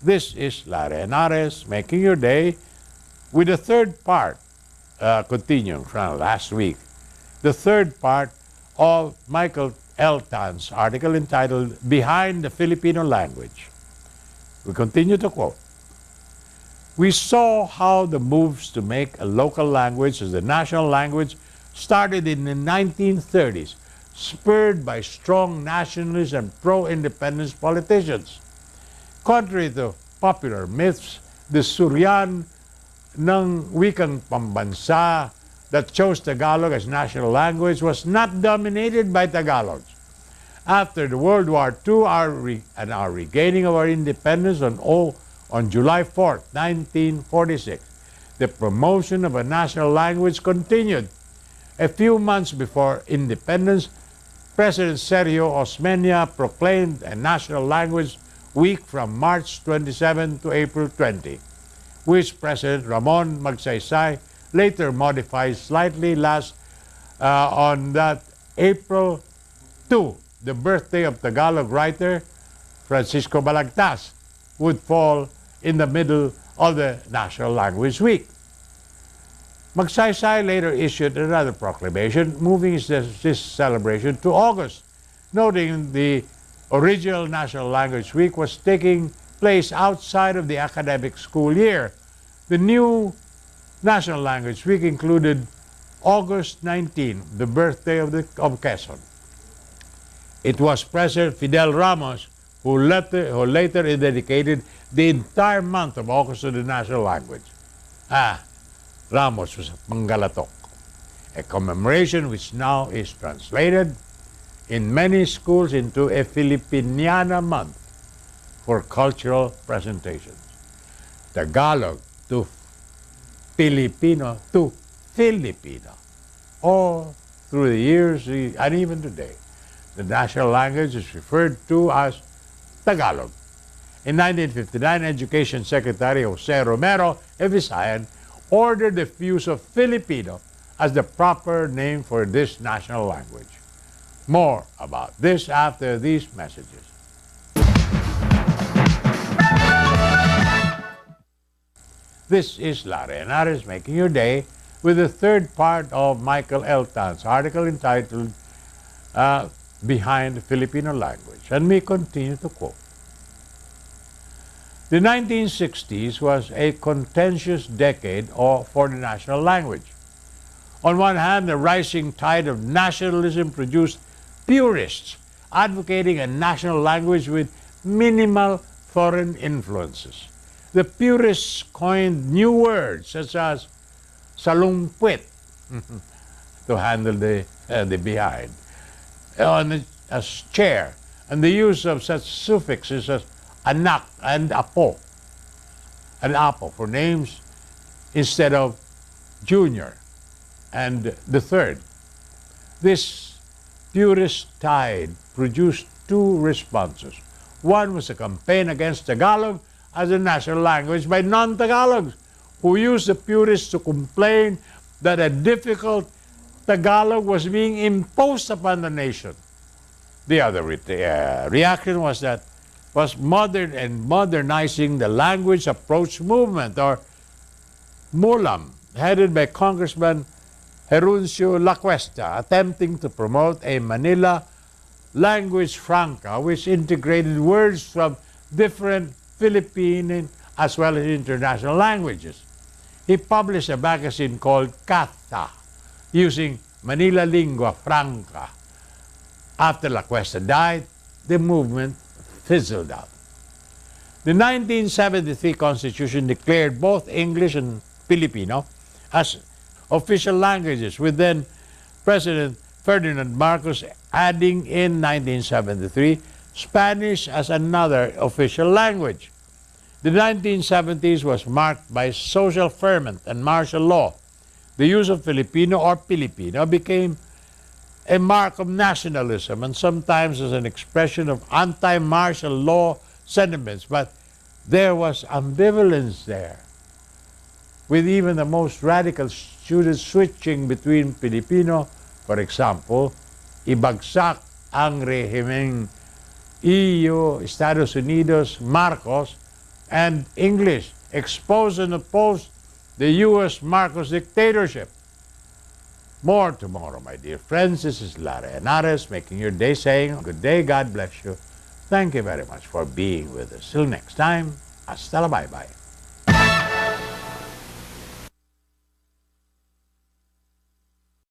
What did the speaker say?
This is Larry Henares making your day with the third part, continuing from last week, the third part of Michael L. Tan's article entitled Behind the Filipino Language. We continue to quote, "We saw how the moves to make a local language as the national language started in the 1930s, spurred by strong nationalist and pro-independence politicians. Contrary to popular myths, the Suryan ng wikang pambansa that chose Tagalog as national language was not dominated by Tagalogs. After the World War II and our regaining of our independence on July 4, 1946, the promotion of a national language continued. A few months before independence, President Sergio Osmeña proclaimed a national language week from March 27 to April 20, which President Ramon Magsaysay later modified slightly on that April 2, the birthday of Tagalog writer Francisco Balagtas, would fall in the middle of the National Language Week. Magsaysay later issued another proclamation moving this celebration to August, noting the original National Language Week was taking place outside of the academic school year. The new National Language Week included August 19, the birthday of Quezon. It was President Fidel Ramos who later dedicated the entire month of August to the national language. Ramos was Manggalatok, a commemoration which now is translated in many schools into a Filipiniana month for cultural presentations. Tagalog to Filipino to Filipino. All through the years and even today, the national language is referred to as Tagalog. In 1959, Education Secretary Jose Romero, a Visayan, ordered the use of Filipino as the proper name for this national language. More about this after these messages. This is Larry Henares making your day with the third part of Michael L. Tan's article entitled Behind the Filipino Language. And we continue to quote. The 1960s was a contentious decade for the national language. On one hand, the rising tide of nationalism produced purists advocating a national language with minimal foreign influences. The purists coined new words such as salungpit to handle the behind, as chair, and the use of such suffixes as anak and apo for names instead of junior and the third. This purist tide produced two responses. One was a campaign against Tagalog as a national language by non-Tagalogs who used the purists to complain that a difficult Tagalog was being imposed upon the nation. The other reaction was modernizing the language approach movement, or MULAM, headed by Congressman Heruncio Lacuesta, attempting to promote a Manila language franca which integrated words from different Philippine as well as international languages. He published a magazine called Kata using Manila Lingua Franca. After Lacuesta died, the movement fizzled out. The 1973 Constitution declared both English and Filipino as official languages, with then President Ferdinand Marcos adding in 1973 Spanish as another official language. The 1970s was marked by social ferment and martial law. The use of Filipino or Filipino became a mark of nationalism and sometimes as an expression of anti-martial law sentiments, but there was ambivalence there, with even the most radical students switching between Filipino, for example, ibagsak ang rehimeng EU, Estados Unidos, Marcos, and English, expose and oppose the U.S. Marcos dictatorship. More tomorrow, my dear friends. This is Lara Henares making your day, saying good day, God bless you. Thank you very much for being with us. Till next time, hasta la bye-bye.